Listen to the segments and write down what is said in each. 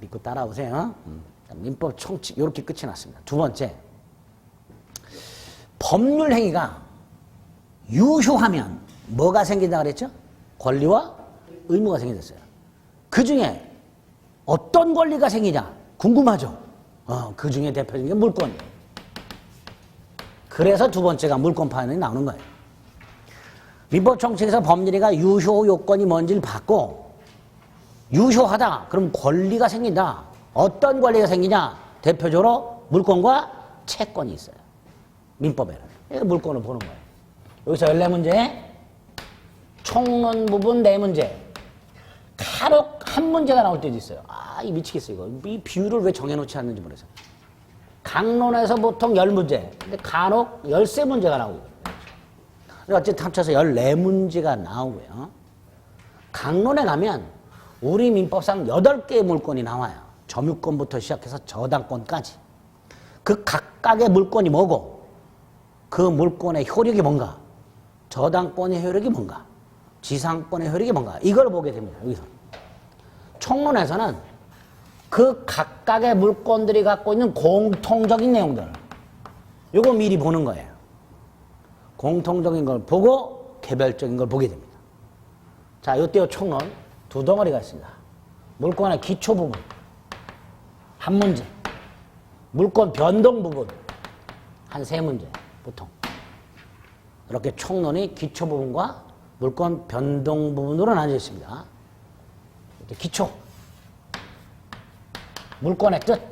믿고 따라오세요. 민법 총칙 이렇게 끝이 났습니다. 두 번째, 법률 행위가 유효하면 뭐가 생긴다 그랬죠? 권리와 의무가 생겨졌어요. 그 중에 어떤 권리가 생기냐 궁금하죠? 그 중에 대표적인 게 물권이에요. 그래서 두 번째가 물권판이 나오는 거예요. 민법 총칙에서 법률행위가 유효 요건이 뭔지를 받고 유효하다 그럼 권리가 생긴다. 어떤 권리가 생기냐? 대표적으로 물권과 채권이 있어요. 민법에는. 물권을 보는 거예요. 여기서 14문제, 총론 부분 4문제. 간혹 한 문제가 나올 때도 있어요. 이 미치겠어 이거. 이 비율을 왜 정해놓지 않는지 모르겠어요. 강론에서 보통 10문제, 근데 간혹 13문제가 나오고. 어쨌든 합쳐서 14문제가 나오고요. 강론에 가면 우리 민법상 8개의 물권이 나와요. 점유권부터 시작해서 저당권까지. 그 각각의 물권이 뭐고 그 물권의 효력이 뭔가, 저당권의 효력이 뭔가, 지상권의 효력이 뭔가, 이걸 보게 됩니다. 여기서. 총론에서는 그 각각의 물권들이 갖고 있는 공통적인 내용들, 요거 미리 보는 거예요. 공통적인 걸 보고 개별적인 걸 보게 됩니다. 자, 요때요 총론 두 덩어리가 있습니다. 물권의 기초 부분 한 문제, 물권 변동 부분 한 3문제 보통. 이렇게 총론이 기초 부분과 물권 변동 부분으로 나뉘어 있습니다. 기초, 물권의 뜻,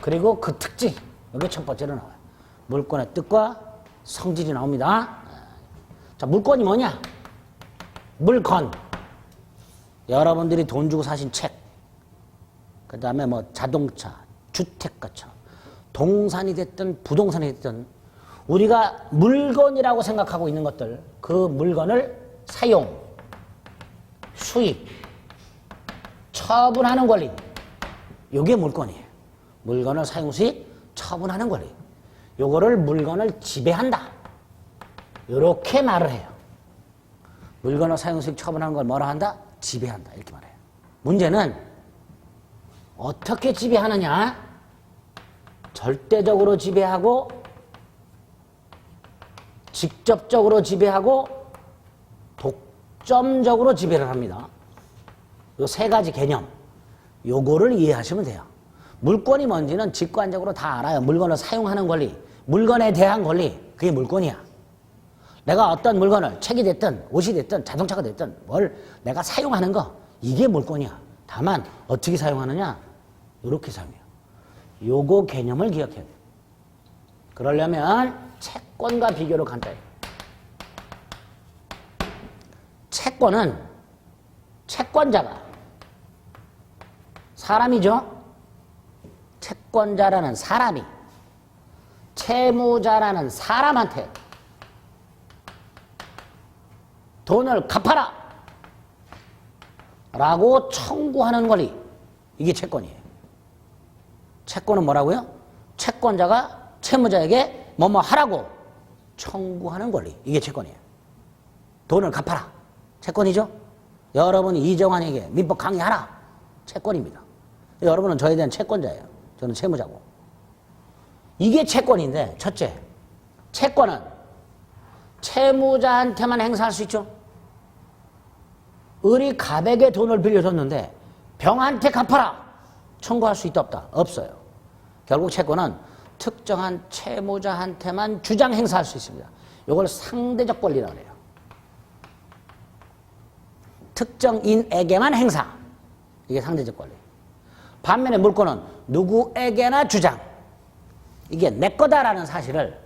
그리고 그 특징, 이게 첫 번째로 나와요. 물권의 뜻과 성질이 나옵니다. 자, 물권이 뭐냐? 물건, 여러분들이 돈 주고 사신 책, 그 다음에 뭐 자동차, 주택가처럼 동산이 됐든 부동산이 됐든 우리가 물건이라고 생각하고 있는 것들, 그 물건을 사용, 수입, 처분하는 권리, 이게 물건이에요. 물건을 사용, 수입, 처분하는 권리. 요거를 물건을 지배한다. 이렇게 말을 해요. 물건을 사용, 수입, 처분하는 걸 뭐라 한다? 지배한다. 이렇게 말해요. 문제는 어떻게 지배하느냐? 절대적으로 지배하고, 직접적으로 지배하고, 독점적으로 지배를 합니다. 요 3가지 개념, 요거를 이해하시면 돼요. 물권이 뭔지는 직관적으로 다 알아요. 물건을 사용하는 권리, 물건에 대한 권리, 그게 물권이야. 내가 어떤 물건을, 책이 됐든 옷이 됐든 자동차가 됐든 뭘 내가 사용하는 거, 이게 물권이야. 다만 어떻게 사용하느냐? 이렇게 사용해요. 요거 개념을 기억해야 돼요. 그러려면 채권과 비교로 간단해요. 채권은 채권자가 사람이죠. 채권자라는 사람이 채무자라는 사람한테 돈을 갚아라 라고 청구하는 권리, 이게 채권이에요. 채권은 뭐라고요? 채권자가 채무자에게 뭐뭐 하라고 청구하는 권리, 이게 채권이에요. 돈을 갚아라, 채권이죠. 여러분이 이정환에게 민법 강의하라, 채권입니다. 여러분은 저에 대한 채권자예요. 저는 채무자고. 이게 채권인데, 첫째, 채권은 채무자한테만 행사할 수 있죠. 을이 갑에게 돈을 빌려줬는데 병한테 갚아라 청구할 수 있다 없다? 없어요. 결국 채권은 특정한 채무자한테만 주장 행사할 수 있습니다. 이걸 상대적 권리라고 해요. 특정인에게만 행사, 이게 상대적 권리. 반면에 물권은 누구에게나 주장, 이게 내 거다라는 사실을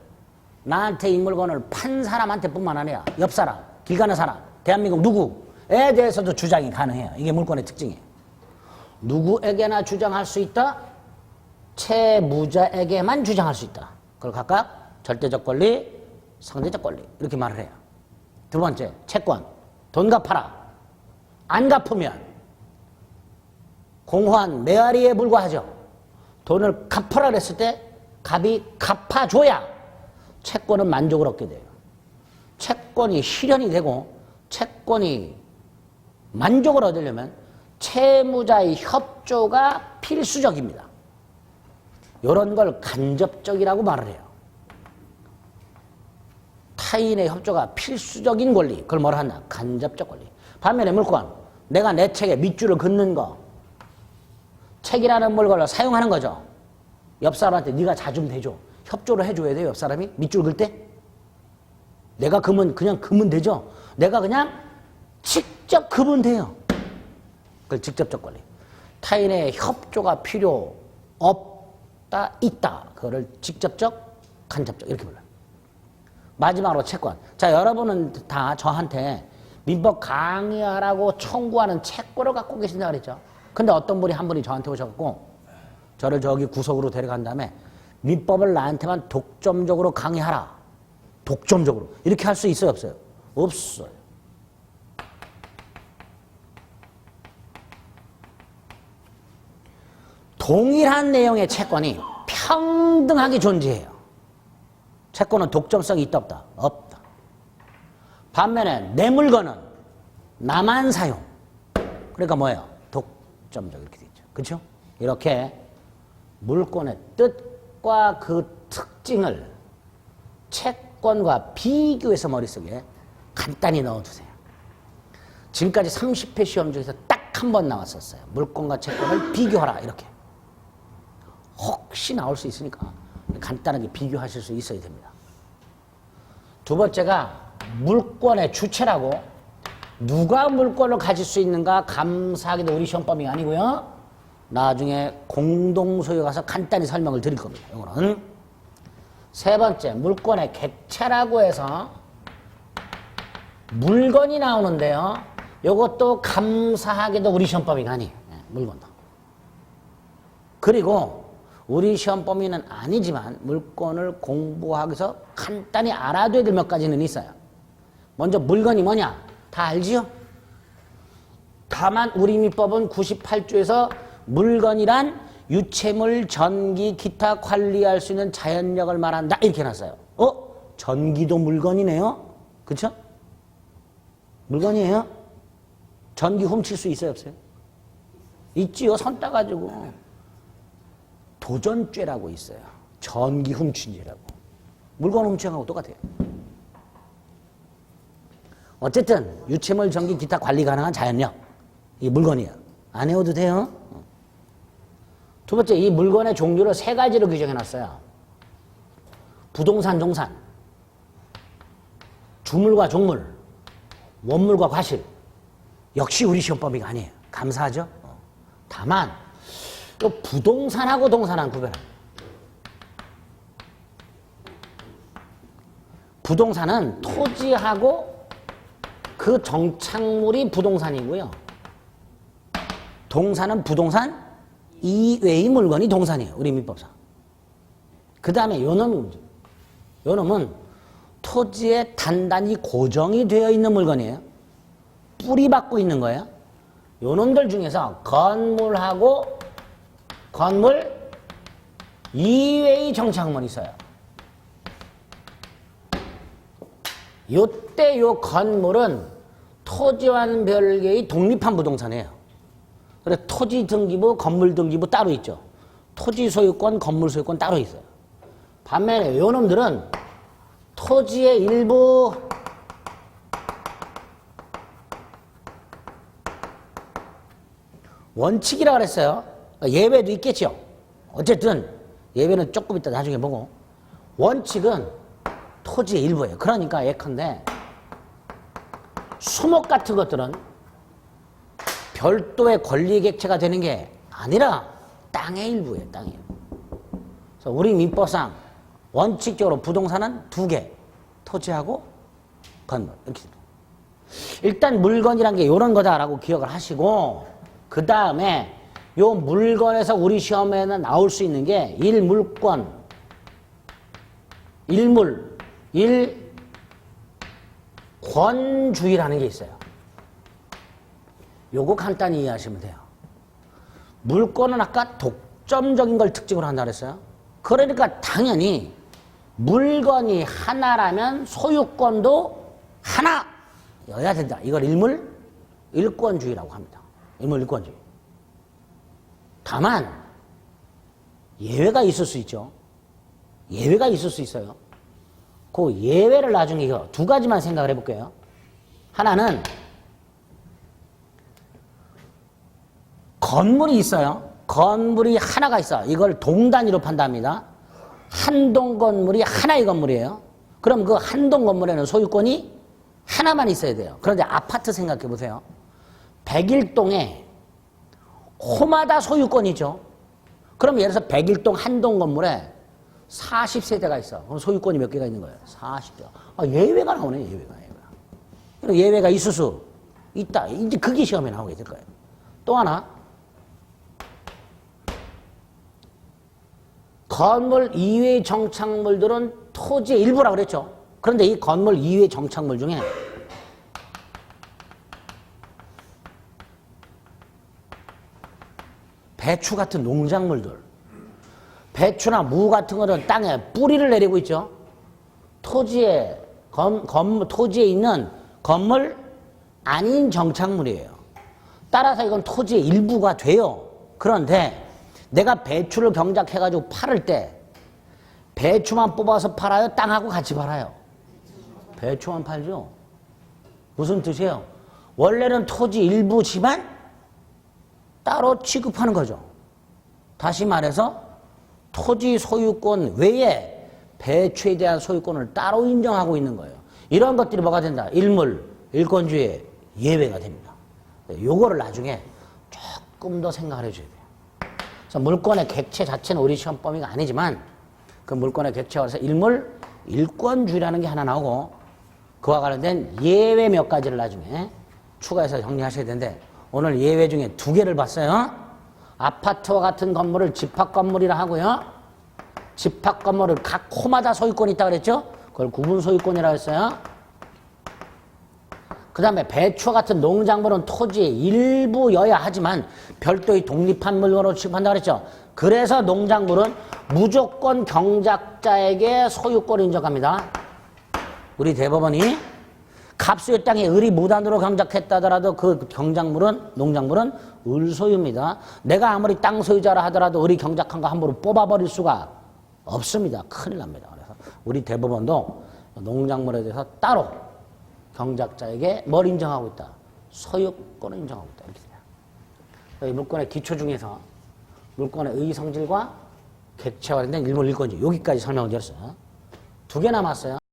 나한테 이 물건을 판 사람한테 뿐만 아니라 옆 사람, 길 가는 사람, 대한민국 누구에 대해서도 주장이 가능해요. 이게 물권의 특징이에요. 누구에게나 주장할 수 있다, 채무자에게만 주장할 수 있다. 그걸 각각 절대적 권리, 상대적 권리 이렇게 말을 해요. 두 번째, 채권, 돈 갚아라. 안 갚으면 공허한 메아리에 불과하죠. 돈을 갚아라 그랬을 때 갑이 갚아줘야 채권은 만족을 얻게 돼요. 채권이 실현이 되고 채권이 만족을 얻으려면 채무자의 협조가 필수적입니다. 이런 걸 간접적이라고 말을 해요. 타인의 협조가 필수적인 권리, 그걸 뭐라 하나? 간접적 권리. 반면에 물권, 내가 내 책에 밑줄을 긋는 거, 책이라는 물건을 사용하는 거죠. 옆 사람한테 네가 자주면 되죠. 협조를 해줘야 돼요. 옆 사람이 밑줄 긋을 때. 내가 그면 그냥 그면 되죠. 내가 그냥 직접 그면 돼요. 그걸 직접적 권리. 타인의 협조가 필요 없다, 있다. 그거를 직접적, 간접적 이렇게 불러요. 마지막으로 채권. 자, 여러분은 다 저한테 민법 강의하라고 청구하는 채권을 갖고 계신다 그랬죠. 근데 어떤 분이 한 분이 저한테 오셔갖고 저를 저기 구석으로 데려간 다음에 민법을 나한테만 독점적으로 강의하라. 독점적으로. 이렇게 할 수 있어요, 없어요? 없어요. 동일한 내용의 채권이 평등하게 존재해요. 채권은 독점성이 있다, 없다? 없다. 반면에 내 물건은 나만 사용. 그러니까 뭐예요? 독점적 이렇게 되죠. 그렇죠? 이렇게 물권의 뜻과 그 특징을 채권과 비교해서 머릿속에 간단히 넣어두세요. 지금까지 30회 시험 중에서 딱 한 번 나왔었어요. 물권과 채권을 비교하라 이렇게. 혹시 나올 수 있으니까 간단하게 비교하실 수 있어야 됩니다. 두 번째가 물권의 주체라고 누가 물권을 가질 수 있는가 감사하게도 우리 시험범위가 아니고요. 나중에 공동소유 가서 간단히 설명을 드릴 겁니다. 이거는. 세 번째, 물권의 객체라고 해서 물건이 나오는데요. 이것도 감사하게도 우리 시험범위가 아니에요. 물건도. 그리고 우리 시험범위는 아니지만 물권을 공부하기 위해서 간단히 알아둬야 될 몇 가지는 있어요. 먼저 물건이 뭐냐? 다 알지요? 다만 우리 민법은 98조에서 물건이란 유체물, 전기, 기타 관리할 수 있는 자연력을 말한다. 이렇게 해놨어요. 전기도 물건이네요? 그쵸? 물건이에요? 전기 훔칠 수 있어요, 없어요? 있지요. 손 따가지고. 도전죄라고 있어요. 전기 훔친죄라고. 물건 훔치는 거하고 똑같아요. 어쨌든 유체물, 전기, 기타 관리 가능한 자연력. 이 물건이에요. 안 해도 돼요. 두 번째, 이 물건의 종류를 세 가지로 규정해놨어요. 부동산, 동산, 주물과 종물, 원물과 과실. 역시 우리 시험 범위가 아니에요. 감사하죠? 다만 또 부동산하고 동산하고 구별합니다. 부동산은 토지하고 그 정착물이 부동산이고요. 동산은 부동산 이외의 물건이 동산이에요. 우리 민법상. 그 다음에 요놈은 토지에 단단히 고정이 되어 있는 물건이에요. 뿌리 박고 있는 거예요. 요놈들 중에서 건물하고 건물 이외의 정착물이 있어요. 요때 요 건물은 토지와는 별개의 독립한 부동산이에요. 그래서 토지 등기부, 건물 등기부 따로 있죠. 토지 소유권, 건물 소유권 따로 있어요. 반면에 요놈들은 토지의 일부 원칙이라고 그랬어요. 예외도 있겠죠. 어쨌든 예외는 조금 이따 나중에 보고 원칙은 토지의 일부예요. 그러니까 예컨대 수목 같은 것들은 별도의 권리 객체가 되는 게 아니라 땅의 일부예요. 땅의 일부. 그래서 우리 민법상 원칙적으로 부동산은 두 개, 토지하고 건물 이렇게 됩니다. 일단 물건이란 게 이런 거다라고 기억을 하시고 그 다음에 요 물건에서 우리 시험에는 나올 수 있는 게 일물권, 일물, 일권주의라는 게 있어요. 요거 간단히 이해하시면 돼요. 물권은 아까 독점적인 걸 특징으로 한다 그랬어요. 그러니까 당연히 물건이 하나라면 소유권도 하나여야 된다. 이걸 일물, 일권주의라고 합니다. 일몰 일권주의. 다만 예외가 있을 수 있죠. 예외가 있을 수 있어요. 그 예외를 나중에 이거 두 가지만 생각을 해볼게요. 하나는 건물이 있어요. 건물이 하나가 있어. 이걸 동단위로 판답니다. 한 동 건물이 하나의 건물이에요. 그럼 그 한 동 건물에는 소유권이 하나만 있어야 돼요. 그런데 아파트 생각해 보세요. 101동에 호마다 소유권이죠. 그럼 예를 들어서 101동 한 동 건물에 40세대가 있어. 그럼 소유권이 몇 개가 있는 거예요? 40대. 아, 예외가 나오네, 예외가. 예외가 있을 수 있다. 이제 그게 시험에 나오게 될 거예요. 또 하나. 건물 이외의 정착물들은 토지의 일부라고 그랬죠. 그런데 이 건물 이외의 정착물 중에 배추 같은 농작물들, 배추나 무 같은 거는 땅에 뿌리를 내리고 있죠. 토지에, 토지에 있는 건물 아닌 정착물이에요. 따라서 이건 토지의 일부가 돼요. 그런데 내가 배추를 경작해가지고 팔을 때 배추만 뽑아서 팔아요? 땅하고 같이 팔아요? 배추만 팔죠. 무슨 뜻이에요? 원래는 토지 일부지만 따로 취급하는 거죠. 다시 말해서 토지 소유권 외에 배추에 대한 소유권을 따로 인정하고 있는 거예요. 이런 것들이 뭐가 된다? 일물, 일권주의 예외가 됩니다. 요거를 나중에 조금 더 생각을 해줘야 돼요. 그래서 물권의 객체 자체는 우리 시험 범위가 아니지만 그 물권의 객체가 그래서 일물, 일권주의라는 게 하나 나오고 그와 관련된 예외 몇 가지를 나중에 추가해서 정리하셔야 되는데 오늘 예외 중에 두 개를 봤어요. 아파트와 같은 건물을 집합건물이라 하고요. 집합건물을 각 호마다 소유권이 있다고 그랬죠? 그걸 구분 소유권이라고 했어요. 그 다음에 배추와 같은 농작물은 토지의 일부여야 하지만 별도의 독립한 물건으로 취급한다고 그랬죠. 그래서 농작물은 무조건 경작자에게 소유권을 인정합니다. 우리 대법원이 갑수의 땅에 을이 무단으로 경작했다더라도 그 농작물은 을 소유입니다. 내가 아무리 땅 소유자라 하더라도 을이 경작한 거 함부로 뽑아버릴 수가 없습니다. 큰일 납니다. 그래서 우리 대법원도 농작물에 대해서 따로 경작자에게 뭘 인정하고 있다? 소유권을 인정하고 있다. 이렇게 돼요. 이 물권의 기초 중에서 물권의 의성질과 객체와 관련된 일몰 일권주의 여기까지 설명을 드렸어요. 두 개 남았어요.